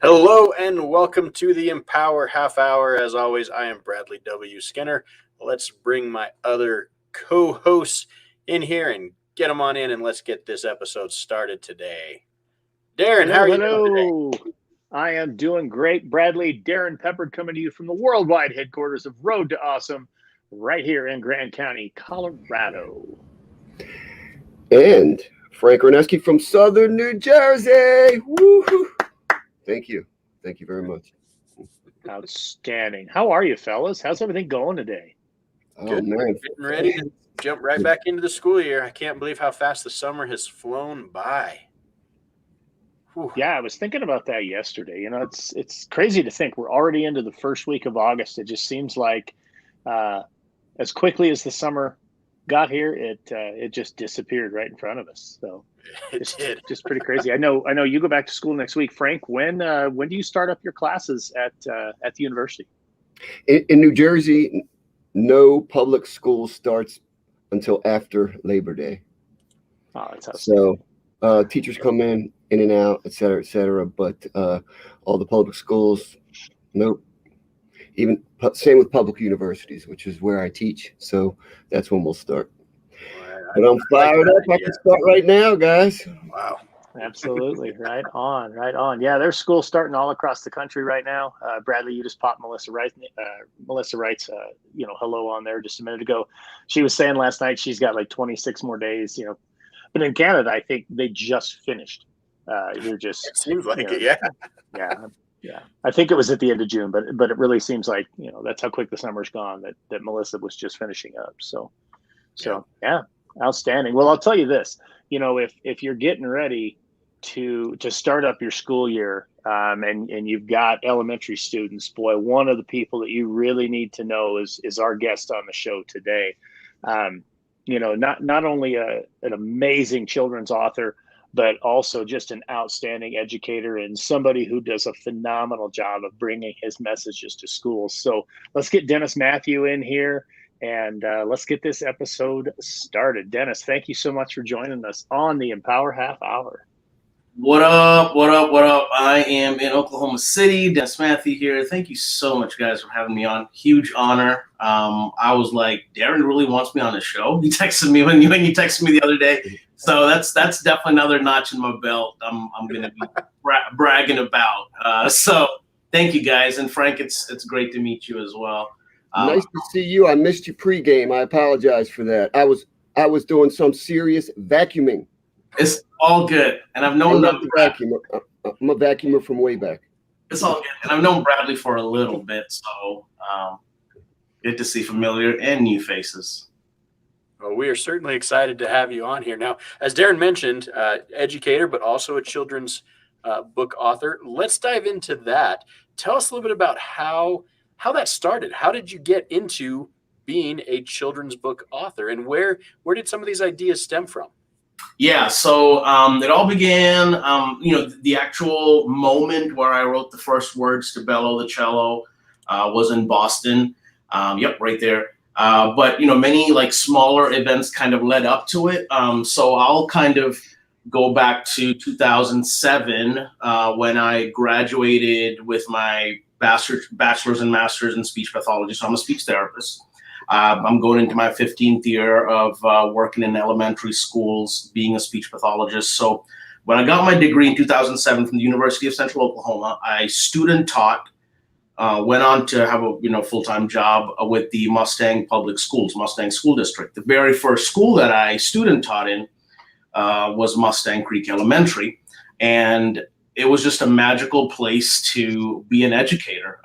Hello and welcome to the Empower Half Hour. As always, I am Bradley W. Skinner. Let's bring my other co-hosts in here and get them on in and let's get this episode started today. Darren, how are you doing today? I am doing great. Bradley, Darren Peppard coming to you from the worldwide headquarters of Road to Awesome right here in Grant County, Colorado. And Frank Roneski from Southern New Jersey. Woo-hoo. Thank you. Thank you very much. Outstanding. How are you, fellas? How's everything going today? Good. Man. Getting ready to jump right back into the school year. I can't believe how fast the summer has flown by. Whew. Yeah, I was thinking about that yesterday. You know, it's crazy to think we're already into the first week of August. It just seems like as quickly as the summer got here, it just disappeared right in front of us. So it did. Just pretty crazy. I know you go back to school next week, Frank. When do you start up your classes at the university? In New Jersey, no public school starts until after Labor Day. Oh, that's so teachers come in and out, et cetera. But all the public schools, nope. Even same with public universities, which is where I teach. So that's when we'll start. But I'm fired up. I can start right now, guys. Wow. Absolutely. Right on. Yeah, there's schools starting all across the country right now. Bradley, you just popped Melissa Wright's hello on there just a minute ago. She was saying last night she's got like 26 more days, but in Canada, I think they just finished. It seems like it, yeah. Yeah. I think it was at the end of June, but it really seems like, that's how quick the summer's gone that Melissa was just finishing up. So yeah, outstanding. Well, I'll tell you this, if you're getting ready to start up your school year, and you've got elementary students, boy, one of the people that you really need to know is our guest on the show today. Not only an amazing children's author, but also just an outstanding educator and somebody who does a phenomenal job of bringing his messages to schools. So let's get Dennis Matthew in here and let's get this episode started. Dennis, thank you so much for joining us on the Empower Half Hour. What up? I am in Oklahoma City. Dennis Matthew here. Thank you so much, guys, for having me on. Huge honor. I was like, Darren really wants me on the show. He texted me when you texted me the other day. So that's definitely another notch in my belt. I'm going to be bragging about. So thank you, guys, and Frank, it's great to meet you as well. Nice to see you. I missed you pregame. I apologize for that. I was doing some serious vacuuming. It's all good, and I've known I'm a vacuumer from way back. It's all good, and I've known Bradley for a little bit, so good to see familiar and new faces. Well, we are certainly excited to have you on here. Now, as Darren mentioned, educator, but also a children's book author. Let's dive into that. Tell us a little bit about how that started. How did you get into being a children's book author, and where did some of these ideas stem from? Yeah, so it all began, the actual moment where I wrote the first words to Bello the Cello was in Boston. Right there. But, many like smaller events kind of led up to it. So I'll kind of go back to 2007 when I graduated with my bachelor's and master's in speech pathology. So I'm a speech therapist. I'm going into my 15th year of working in elementary schools, being a speech pathologist. So when I got my degree in 2007 from the University of Central Oklahoma, I student taught, went on to have a full-time job with the Mustang Public Schools, Mustang School District. The very first school that I student taught in was Mustang Creek Elementary. And it was just a magical place to be an educator.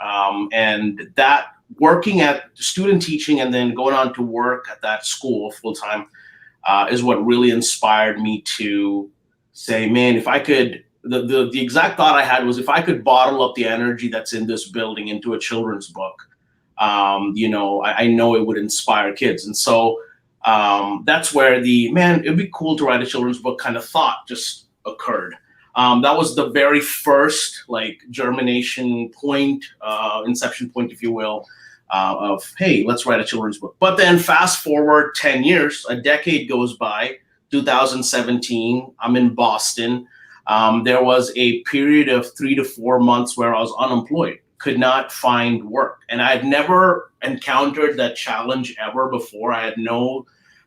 And that working at student teaching and then going on to work at that school full-time is what really inspired me to say, man, if I could, the exact thought I had was if I could bottle up the energy that's in this building into a children's book, I know it would inspire kids. And so that's where it'd be cool to write a children's book kind of thought just occurred. That was the very first germination point, inception point, if you will, of, hey, let's write a children's book. But then fast forward 10 years, a decade goes by, 2017, I'm in Boston. There was a period of 3 to 4 months where I was unemployed, could not find work. And I had never encountered that challenge ever before. I had no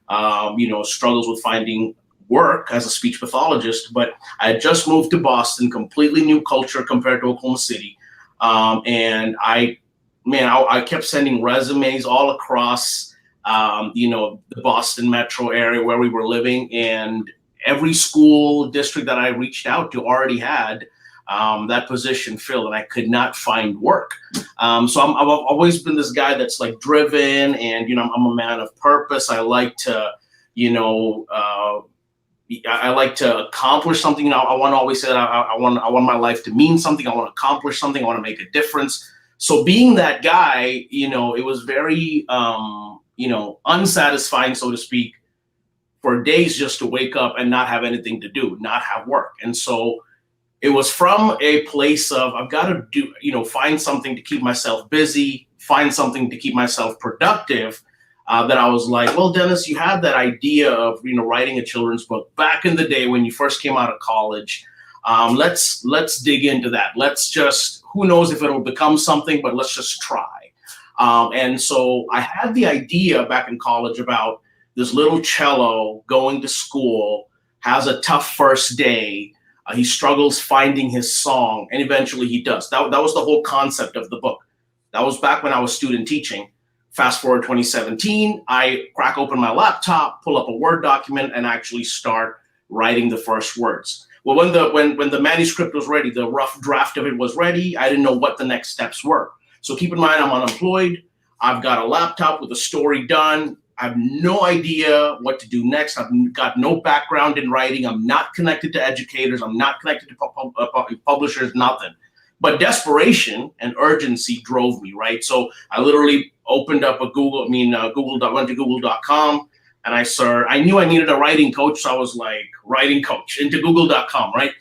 struggles with finding work as a speech pathologist. But I had just moved to Boston, completely new culture compared to Oklahoma City. And I kept sending resumes all across, the Boston metro area where we were living, and every school district that I reached out to already had that position filled, and I could not find work. So I've always been this guy that's like driven, and I'm a man of purpose. I like to, I like to accomplish something. I want to always say that I want my life to mean something. I want to accomplish something. I want to make a difference. So being that guy, it was very, unsatisfying, so to speak, for days just to wake up and not have anything to do, not have work. And so it was from a place of, I've got to do, find something to keep myself busy, find something to keep myself productive. That I was like, well, Dennis, you had that idea of, writing a children's book back in the day when you first came out of college. Let's dig into that. Let's just, who knows if it'll become something, but let's just try. And so I had the idea back in college about this little cello going to school, has a tough first day. He struggles finding his song, and eventually he does. That was the whole concept of the book. That was back when I was student teaching. Fast forward 2017, I crack open my laptop, pull up a Word document, and actually start writing the first words. Well, when the manuscript was ready, the rough draft of it was ready, I didn't know what the next steps were. So keep in mind, I'm unemployed. I've got a laptop with a story done. I have no idea what to do next. I've got no background in writing. I'm not connected to educators. I'm not connected to publishers, nothing. But desperation and urgency drove me, right? So I literally opened up went to google.com, and I knew I needed a writing coach. So I was like, writing coach into google.com, right?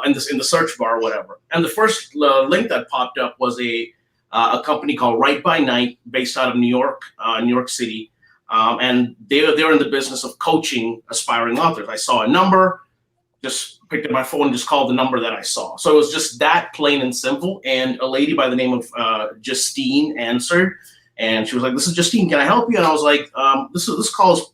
In the search bar or whatever. And the first link that popped up was a company called Write by Night, based out of New York City. And they're in the business of coaching aspiring authors. I saw a number, just picked up my phone and just called the number that I saw. So it was just that, plain and simple. And a lady by the name of Justine answered, and she was like, "This is Justine. Can I help you?" And I was like, "This call is,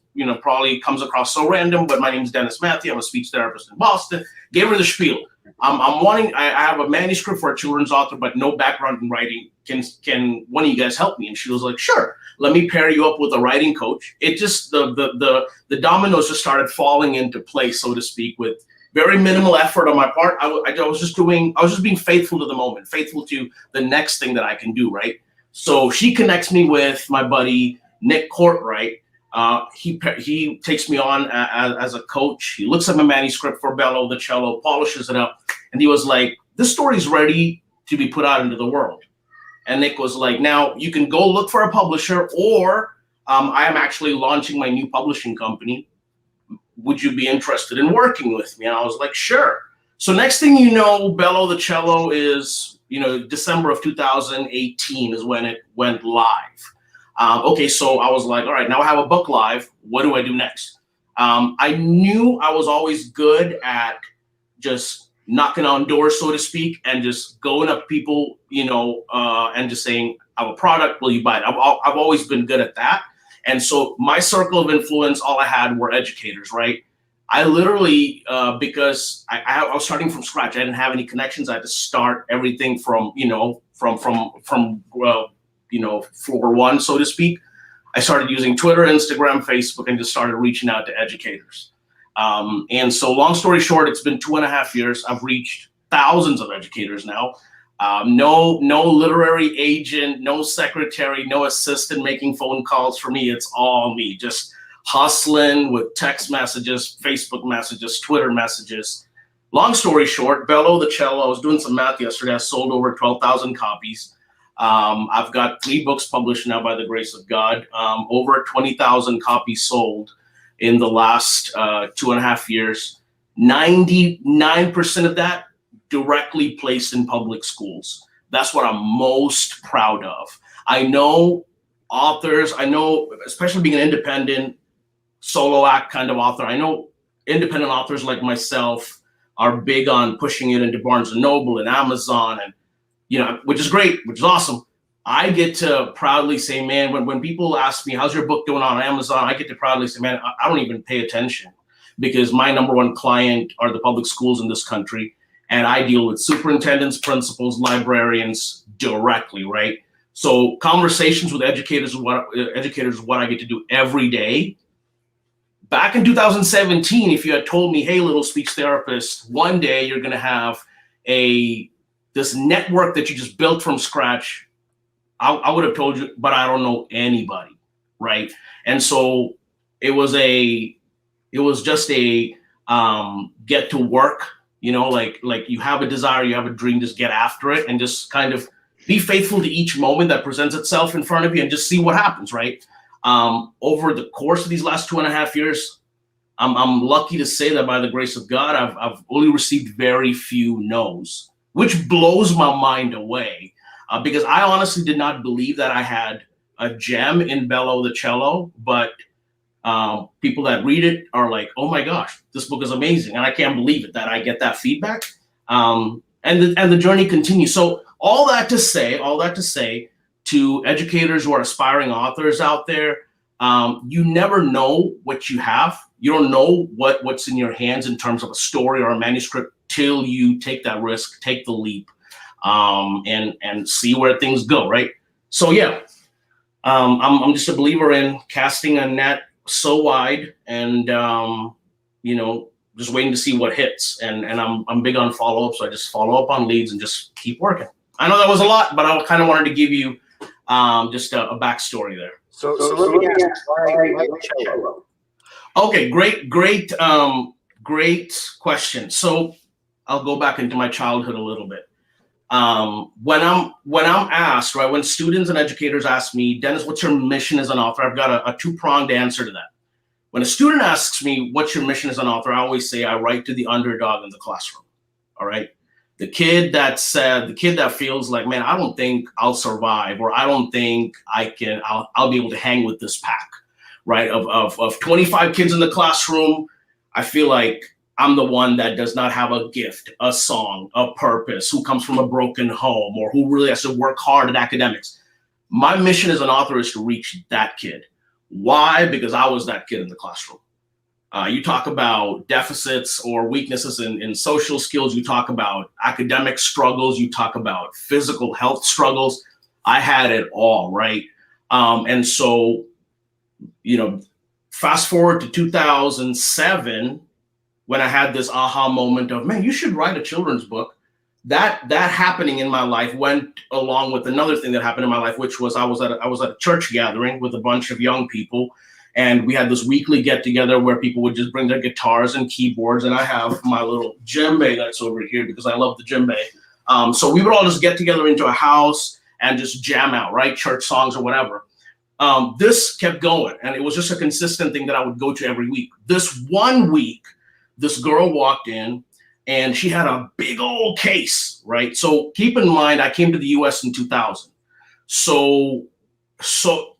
probably comes across so random, but my name is Dennis Matthew. I'm a speech therapist in Boston." Gave her the spiel. I have a manuscript for a children's author, but no background in writing. Can one of you guys help me? And she was like, "Sure. Let me pair you up with a writing coach." It just, the dominoes just started falling into place, so to speak, with very minimal effort on my part. I was just being faithful to the moment, faithful to the next thing that I can do, right? So she connects me with my buddy, Nick Courtwright. He takes me on as a coach. He looks at my manuscript for Bello the Cello, polishes it up, and he was like, "This story's ready to be put out into the world." And Nick was like, "Now you can go look for a publisher, or I am actually launching my new publishing company. Would you be interested in working with me?" And I was like, "Sure." So next thing you know, Bello the Cello is, December of 2018 is when it went live. Okay, so I was like, all right, now I have a book live. What do I do next? I knew I was always good at just knocking on doors, so to speak, and just going up to people, and just saying, "I have a product, will you buy it?" I've always been good at that. And so my circle of influence, all I had were educators, right? I literally, because I was starting from scratch, I didn't have any connections. I had to start everything from floor one, so to speak. I started using Twitter, Instagram, Facebook, and just started reaching out to educators. And so long story short, it's been 2.5 years. I've reached thousands of educators now. No literary agent, no secretary, no assistant making phone calls for me. It's all me, just hustling with text messages, Facebook messages, Twitter messages. Long story short, Bello the Cello, I was doing some math yesterday. I sold over 12,000 copies. I've got 3 books published now by the grace of God. Over 20,000 copies sold in the last 2.5 years. 99% of that directly placed in public schools. That's what I'm most proud of. I know authors, especially being an independent solo act kind of author, I know independent authors like myself are big on pushing it into Barnes & Noble and Amazon, and which is great, which is awesome. I get to proudly say, man, when people ask me, how's your book doing on Amazon? I get to proudly say, man, I don't even pay attention, because my number one client are the public schools in this country. And I deal with superintendents, principals, librarians directly, right? So conversations with educators is what I get to do every day. Back in 2017, if you had told me, hey, little speech therapist, one day you're going to have this network that you just built from scratch, I would have told you, but I don't know anybody, right? And so it was just a get to work, like you have a desire, you have a dream, just get after it and just kind of be faithful to each moment that presents itself in front of you and just see what happens, right? Over the course of these last 2.5 years, I'm lucky to say that by the grace of God, I've only received very few no's, which blows my mind away, because I honestly did not believe that I had a gem in Bello the Cello, but people that read it are like, oh my gosh, this book is amazing. And I can't believe it that I get that feedback. And the journey continues. So all that to say to educators who are aspiring authors out there, you never know what you have. You don't know what's in your hands in terms of a story or a manuscript till you take that risk, take the leap, and see where things go, right? So yeah, I'm just a believer in casting a net so wide and just waiting to see what hits. And I'm big on follow-up, so I just follow up on leads and just keep working. I know that was a lot, but I kind of wanted to give you just a backstory there. So let me ask, why cello? Okay, great question. So I'll go back into my childhood a little bit. When I'm asked, right, when students and educators ask me, Dennis, what's your mission as an author? I've got a two-pronged answer to that. When a student asks me, what's your mission as an author? I always say I write to the underdog in the classroom. All right. The kid that feels like, man, I don't think I'll survive, or I don't think I'll be able to hang with this pack, right? Of 25 kids in the classroom, I feel like I'm the one that does not have a gift, a song, a purpose, who comes from a broken home, or who really has to work hard at academics. My mission as an author is to reach that kid. Why? Because I was that kid in the classroom. You talk about deficits or weaknesses in social skills. You talk about academic struggles. You talk about physical health struggles. I had it all, right? And so, fast forward to 2007, when I had this aha moment of, man, you should write a children's book. That happening in my life went along with another thing that happened in my life, which was I was at a church gathering with a bunch of young people. And we had this weekly get together where people would just bring their guitars and keyboards. And I have my little djembe that's over here because I love the djembe. So we would all just get together into a house and just jam out, right? Church songs or whatever. This kept going. And it was just a consistent thing that I would go to every week. This one week, this girl walked in and she had a big old case, right? So keep in mind, I came to the US in 2000. So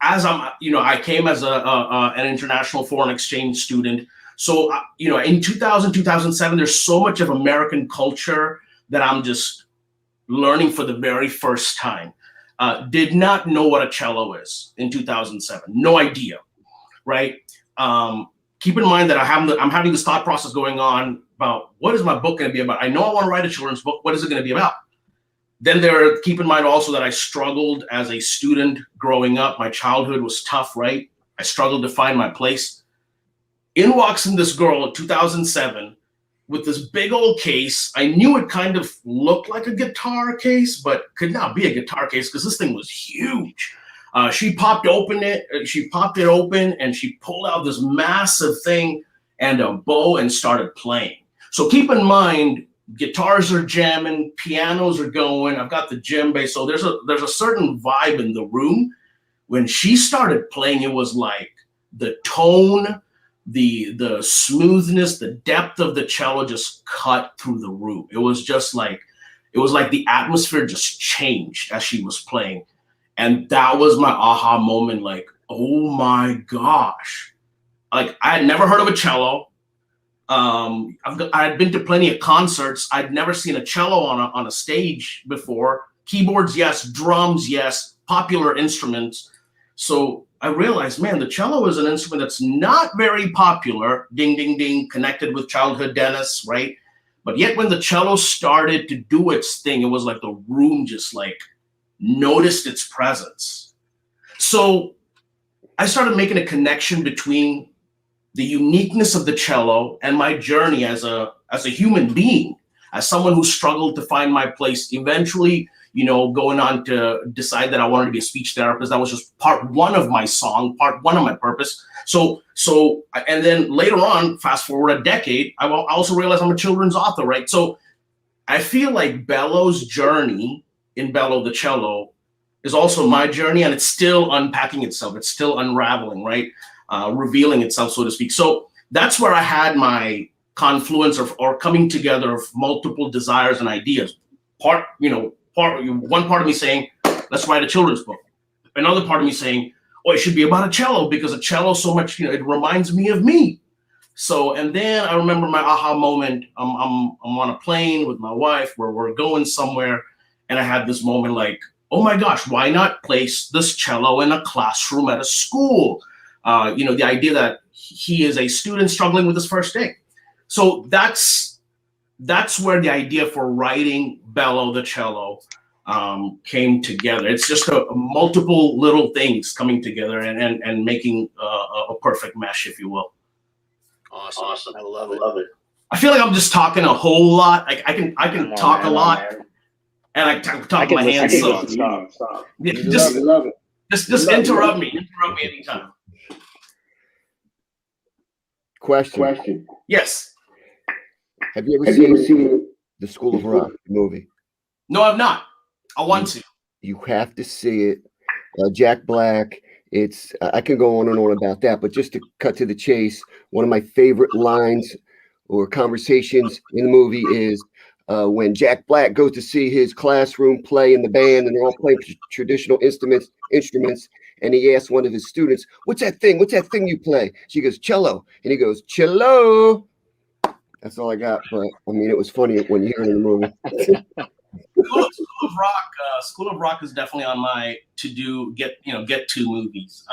as I came as an international foreign exchange student. So, in 2000, 2007, there's so much of American culture that I'm just learning for the very first time. Did not know what a cello is in 2007. No idea, right? Keep in mind that I'm having this thought process going on about what is my book going to be about? I know I want to write a children's book. What is it going to be about? Then keep in mind also that I struggled as a student growing up. My childhood was tough, right? I struggled to find my place. In walks in this girl in 2007 with this big old case. I knew it kind of looked like a guitar case, but could not be a guitar case because this thing was huge. She popped it open and she pulled out this massive thing and a bow and started playing. So keep in mind, guitars are jamming, pianos are going. I've got the djembe, so there's a certain vibe in the room. When she started playing, it was like the tone, the smoothness, the depth of the cello just cut through the room. It was like the atmosphere just changed as she was playing, and that was my aha moment. Like, oh my gosh, like I had never heard of a cello. I had been to plenty of concerts. I'd never seen a cello on a stage before. Keyboards, yes. Drums, yes. popular instruments. So I realized, man, the cello is an instrument that's not very popular. Ding, ding, ding, connected with childhood Dennis, right? But yet when the cello started to do its thing, it was like the room just like noticed its presence. So I started making a connection between the uniqueness of the cello and my journey as a human being, as someone who struggled to find my place, eventually, going on to decide that I wanted to be a speech therapist. That was just part one of my song, part one of my purpose. So, and then later on, fast forward a decade, I also realized I'm a children's author, right? So I feel like Bello's journey in Bello the Cello is also my journey, and it's still unpacking itself. It's still unraveling, right? Revealing itself, so to speak. So that's where I had my confluence or coming together of multiple desires and ideas. One part of me saying, let's write a children's book. Another part of me saying, oh, it should be about a cello because a cello so much, it reminds me of me. So, and then I remember my aha moment. I'm on a plane with my wife where we're going somewhere, and I had this moment like, oh my gosh, why not place this cello in a classroom at a school? The idea that he is a student struggling with his first day. So that's where the idea for writing Bello the Cello came together. It's just a multiple little things coming together and making a perfect mesh, if you will. Awesome. I love it. I feel like I'm just talking a whole lot. I can talk a lot, and I can talk my hands. Stop. Yeah, Love it. just interrupt me. Interrupt me anytime. Question. Yes. Have you ever seen The School of Rock movie? No, I've not. I want to. You have to see it. Jack Black. It's I can go on and on about that, but just to cut to the chase, one of my favorite lines or conversations in the movie is when Jack Black goes to see his classroom play in the band, and they're all playing traditional instruments, and he asks one of his students, "What's that thing? What's that thing you play?" She goes, "Cello," and he goes, "Cello." That's all I got, but I mean, it was funny when you hear it in the movie. School of Rock is definitely on my to-do get to movies.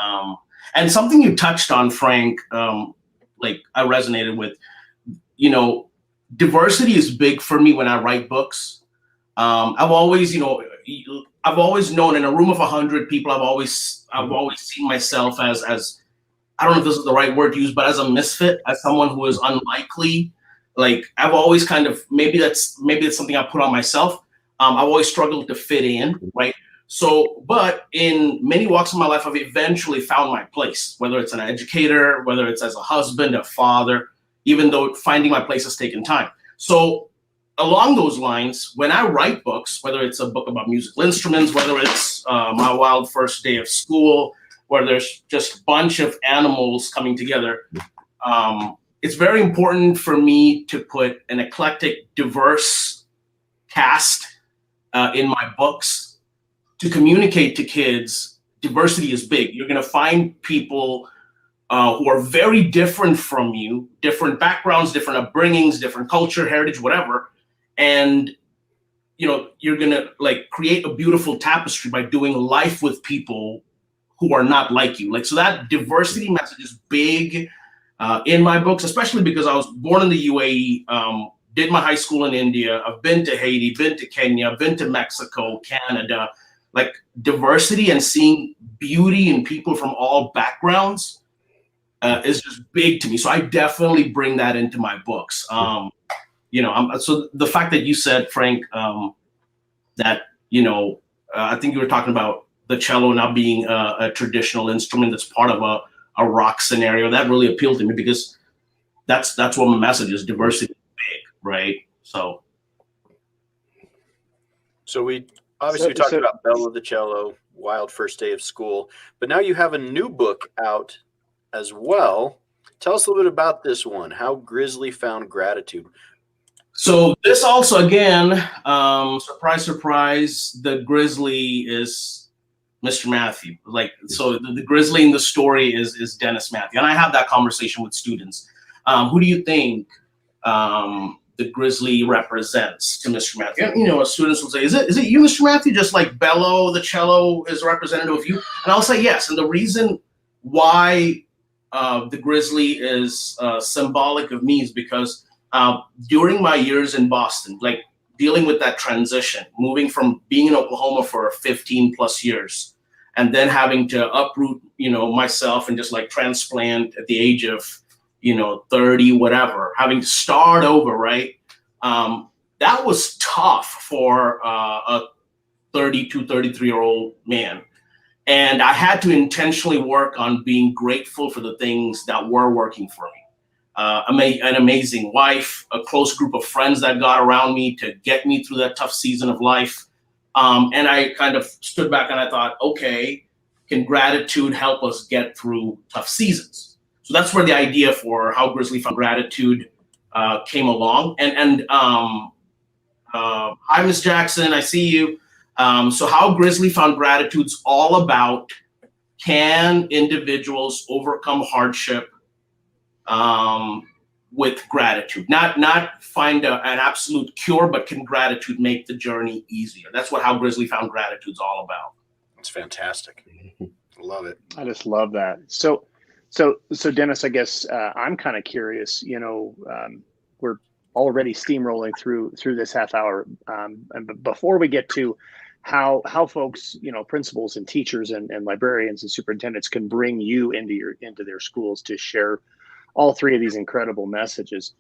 And something you touched on, Frank, like I resonated with. Diversity is big for me when I write books. I've always known in a room of 100 people, I've always seen myself as I don't know if this is the right word to use, but as a misfit, as someone who is unlikely. Like I've always kind of maybe it's something I put on myself. I've always struggled to fit in, right? So, but in many walks of my life, I've eventually found my place, whether it's an educator, whether it's as a husband, a father, even though finding my place has taken time. So along those lines, when I write books, whether it's a book about musical instruments, whether it's my wild first day of school, where there's just a bunch of animals coming together, it's very important for me to put an eclectic, diverse cast in my books to communicate to kids. Diversity is big. You're going to find people who are very different from you, different backgrounds, different upbringings, different culture, heritage, whatever. And, you're going to like create a beautiful tapestry by doing life with people who are not like you. Like, so that diversity message is big in my books, especially because I was born in the UAE, did my high school in India. I've been to Haiti, been to Kenya, been to Mexico, Canada. Like diversity and seeing beauty in people from all backgrounds is just big to me. So I definitely bring that into my books. So the fact that you said, Frank, that, I think you were talking about the cello now being a traditional instrument that's part of a rock scenario, that really appealed to me because that's what my message is. Diversity is big, right? So we talked about Bello the Cello, Wild First Day of School, but now you have a new book out as well. Tell us a little bit about this one, How Grizzly Found Gratitude. So this also, again, surprise, surprise, the Grizzly is Mr. Matthew. Like, so the Grizzly in the story is Dennis Matthew. And I have that conversation with students. Who do you think the Grizzly represents to Mr. Matthew. And, you know, students will say, is it you, Mr. Matthew? Just like Bello, the cello, is representative of you? And I'll say yes. And the reason why the Grizzly is symbolic of me is because during my years in Boston, like dealing with that transition, moving from being in Oklahoma for 15 plus years, and then having to uproot, you know, myself and just like transplant at the age of, you know, 30, whatever, having to start over, right? That was tough for a 32, 33-year-old man. And I had to intentionally work on being grateful for the things that were working for me. An amazing wife, a close group of friends that got around me to get me through that tough season of life. And I kind of stood back and I thought, okay, can gratitude help us get through tough seasons? So that's where the idea for How Grizzly Found Gratitude came along. And hi, Ms. Jackson, I see you. So How Grizzly Found Gratitude's all about, can individuals overcome hardship with gratitude? Not find an absolute cure, but can gratitude make the journey easier? That's what How Grizzly Found Gratitude's all about. It's fantastic. Love it. I just love that. So Dennis, I guess I'm kind of curious. You know, we're already steamrolling through this half hour, and before we get to how folks, you know, principals and teachers and librarians and superintendents can bring you into their schools to share all three of these incredible messages,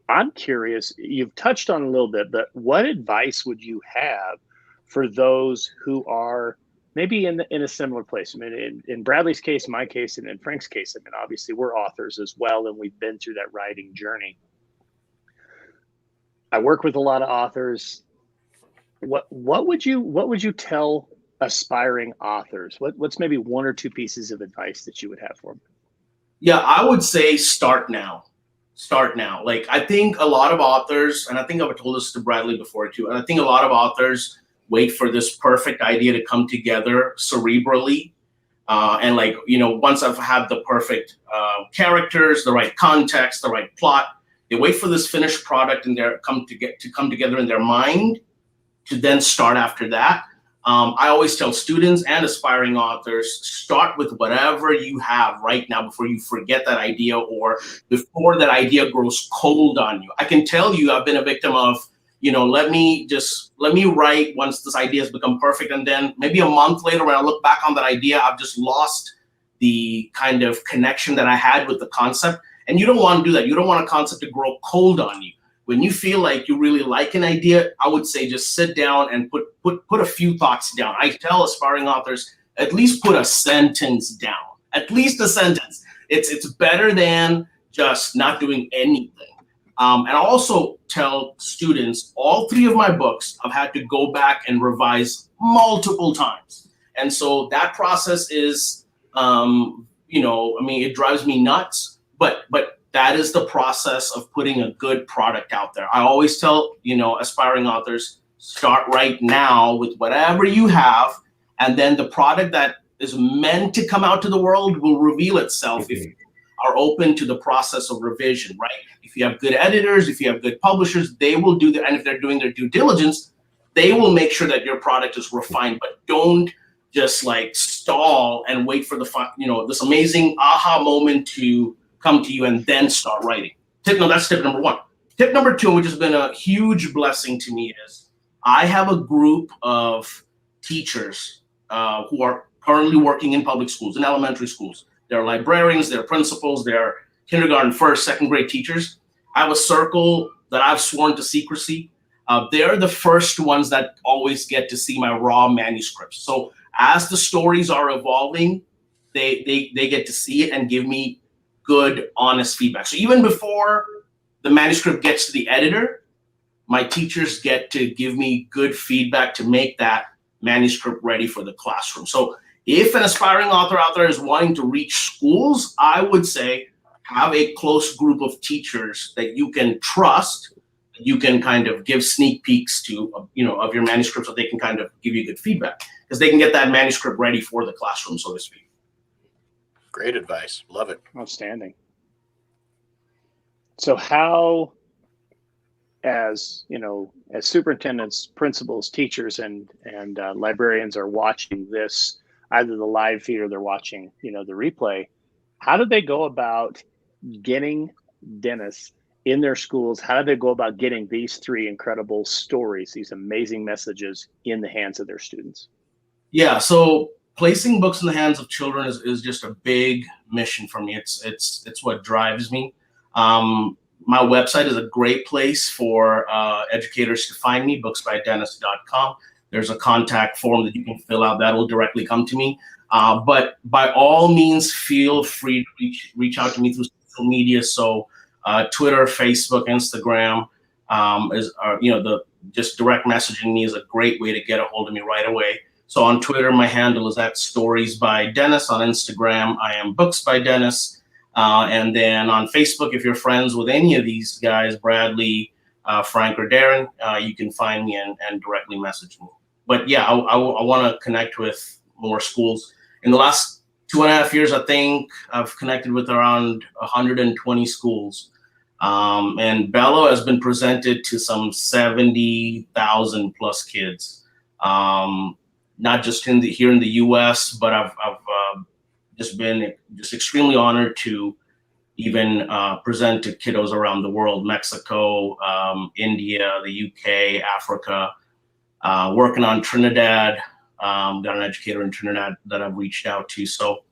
I'm curious. You've touched on a little bit, but what advice would you have for those who are maybe in a similar place? I mean, in Bradley's case, my case, and in Frank's case, I mean, obviously we're authors as well, and we've been through that writing journey. I work with a lot of authors. What would you tell aspiring authors? What's maybe one or two pieces of advice that you would have for them? Yeah, I would say start now. Start now. Like, I think a lot of authors, and I think I've told this to Bradley before too, and I think a lot of authors wait for this perfect idea to come together cerebrally. And like, you know, once I've had the perfect characters, the right context, the right plot, they wait for this finished product and come together in their mind to then start after that. I always tell students and aspiring authors, start with whatever you have right now before you forget that idea or before that idea grows cold on you. I can tell you I've been a victim of, you know, let me write once this idea has become perfect. And then maybe a month later, when I look back on that idea, I've just lost the kind of connection that I had with the concept. And you don't want to do that. You don't want a concept to grow cold on you. When you feel like you really like an idea, I would say just sit down and put a few thoughts down. I tell aspiring authors, at least put a sentence down, at least a sentence. It's better than just not doing anything. And I also tell students, all three of my books, I've had to go back and revise multiple times. And so that process is, you know, I mean, it drives me nuts, but that is the process of putting a good product out there. I always tell, you know, aspiring authors, start right now with whatever you have, and then the product that is meant to come out to the world will reveal itself if you are open to the process of revision, right? If you have good editors, if you have good publishers, they will do and if they're doing their due diligence, they will make sure that your product is refined, but don't just like stall and wait for this amazing aha moment to come to you and then start writing. That's tip number one. Tip number two, which has been a huge blessing to me, is I have a group of teachers who are currently working in public schools, in elementary schools. They're librarians, they're principals, they're kindergarten, first, second grade teachers. I have a circle that I've sworn to secrecy. They're the first ones that always get to see my raw manuscripts. So as the stories are evolving, they get to see it and give me good, honest feedback. So even before the manuscript gets to the editor, my teachers get to give me good feedback to make that manuscript ready for the classroom. So if an aspiring author out there is wanting to reach schools, I would say have a close group of teachers that you can trust, you can kind of give sneak peeks to, you know, of your manuscript so they can kind of give you good feedback because they can get that manuscript ready for the classroom, so to speak. Great advice. Love it. Outstanding. So how as as superintendents, principals, teachers, and librarians are watching this, either the live feed or they're watching the replay, how do they go about getting Dennis in their schools? How do they go about getting these three incredible stories, these amazing messages, in the hands of their students? Yeah, so placing books in the hands of children is just a big mission for me. It's what drives me. My website is a great place for educators to find me, booksbydennis.com. There's a contact form that you can fill out that will directly come to me. But by all means, feel free to reach out to me through social media. So Twitter, Facebook, Instagram just direct messaging me is a great way to get a hold of me right away. So on Twitter, my handle is @StoriesByDennis. On Instagram, I am BooksByDennis. And then on Facebook, if you're friends with any of these guys, Bradley, Frank, or Darren, you can find me and directly message me. But yeah, I want to connect with more schools. In the last 2.5 years, I think I've connected with around 120 schools. And Bello has been presented to some 70,000 plus kids. Not just here in the U.S., but I've just been extremely honored to even present to kiddos around the world: Mexico, India, the UK, Africa. Working on Trinidad, got an educator in Trinidad that I've reached out to. So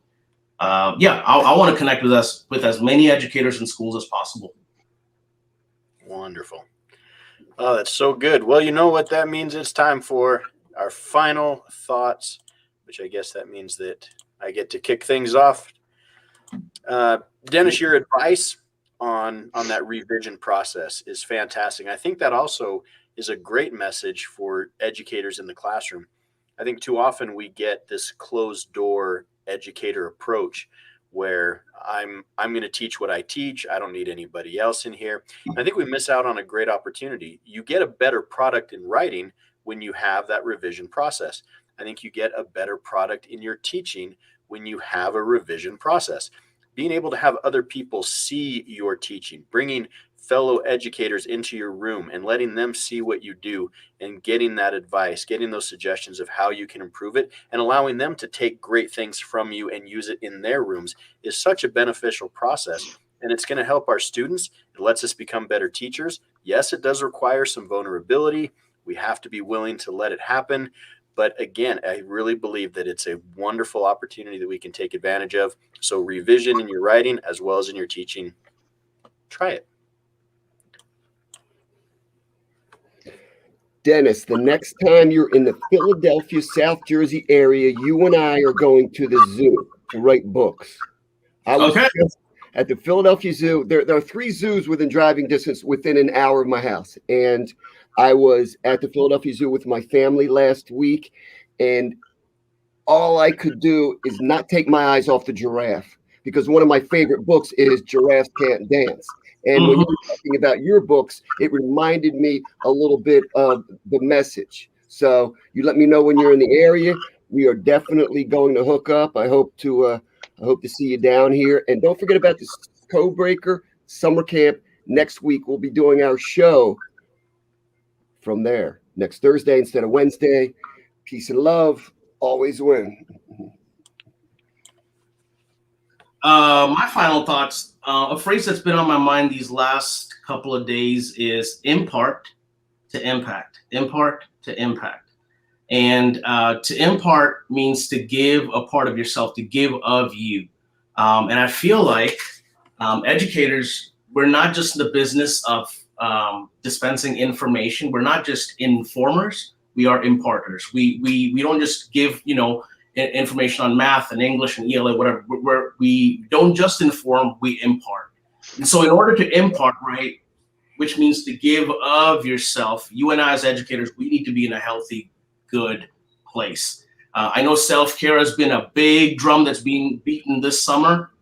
yeah, I want to connect with as many educators and schools as possible. Wonderful. Oh, that's so good. Well, you know what that means? It's time for our final thoughts, which I guess that means that I get to kick things off. Dennis, your advice on that revision process is fantastic. I think that also is a great message for educators in the classroom. I think too often we get this closed door educator approach where I'm going to teach what I teach. I don't need anybody else in here. I think we miss out on a great opportunity. You get a better product in writing when you have that revision process. I think you get a better product in your teaching when you have a revision process. Being able to have other people see your teaching, bringing fellow educators into your room and letting them see what you do and getting that advice, getting those suggestions of how you can improve it, and allowing them to take great things from you and use it in their rooms is such a beneficial process. And it's going to help our students. It lets us become better teachers. Yes, it does require some vulnerability. We have to be willing to let it happen. But again, I really believe that it's a wonderful opportunity that we can take advantage of. So revision in your writing as well as in your teaching, try it. Dennis, the next time you're in the Philadelphia, South Jersey area, you and I are going to the zoo to write books. I was just at the Philadelphia Zoo. There are 3 zoos within driving distance within an hour of my house. And I was at the Philadelphia Zoo with my family last week, and all I could do is not take my eyes off the giraffe, because one of my favorite books is Giraffes Can't Dance. And when you were talking about your books, it reminded me a little bit of the message. So you let me know when you're in the area. We are definitely going to hook up. I hope to see you down here. And don't forget about this Codebreaker Summer Camp. Next week, we'll be doing our show from there next Thursday instead of Wednesday. Peace and love. Always win. My final thoughts, a phrase that's been on my mind these last couple of days is impart to impact. Impart to impact. And to impart means to give a part of yourself, to give of you. And I feel like educators, we're not just in the business of dispensing information. We're not just informers. We are imparters. We don't just give, information on math and English and ELA, whatever. We don't just inform, we impart. And so in order to impart, right, which means to give of yourself, you and I as educators, we need to be in a healthy, good place. I know self-care has been a big drum that's being beaten this summer.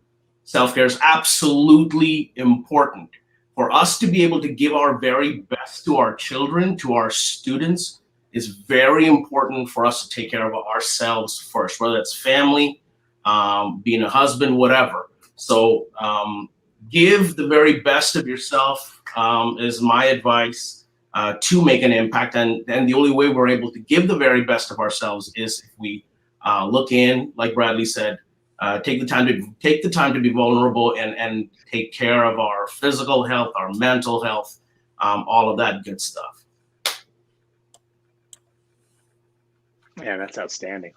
Self-care is absolutely important. For us to be able to give our very best to our children, to our students, is very important for us to take care of ourselves first, whether it's family, being a husband, whatever. So give the very best of yourself is my advice to make an impact. And the only way we're able to give the very best of ourselves is if we look in, like Bradley said, take the time to be vulnerable and take care of our physical health, our mental health, all of that good stuff. Yeah, that's outstanding.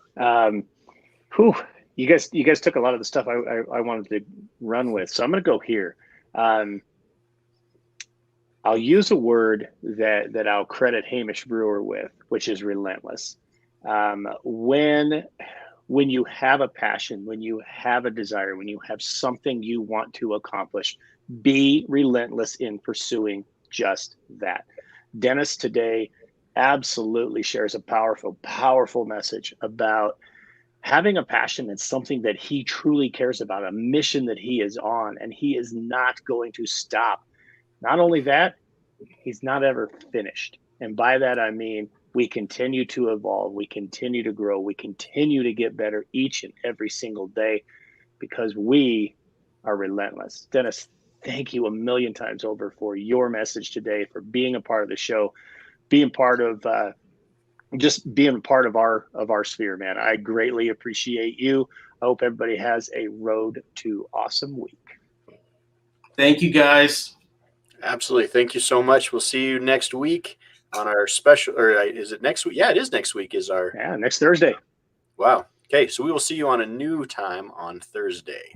Whew, you guys took a lot of the stuff I wanted to run with, so I'm going to go here. I'll use a word that I'll credit Hamish Brewer with, which is relentless. When you have a passion, when you have a desire, when you have something you want to accomplish, be relentless in pursuing just that. Dennis today absolutely shares a powerful message about having a passion and something that he truly cares about, a mission that he is on, and he is not going to stop. Not only that, he's not ever finished. And by that, I mean, we continue to evolve, we continue to grow, we continue to get better each and every single day because we are relentless. Dennis, thank you a million times over for your message today, for being a part of the show, being part of just being part of our sphere, man. I greatly appreciate you. I hope everybody has a road to awesome week. Thank you, guys. Absolutely. Thank you so much. We'll see you next week on our special, or is it next week? Yeah, it is next week is our. Yeah, next Thursday. Wow. Okay. So we will see you on a new time on Thursday.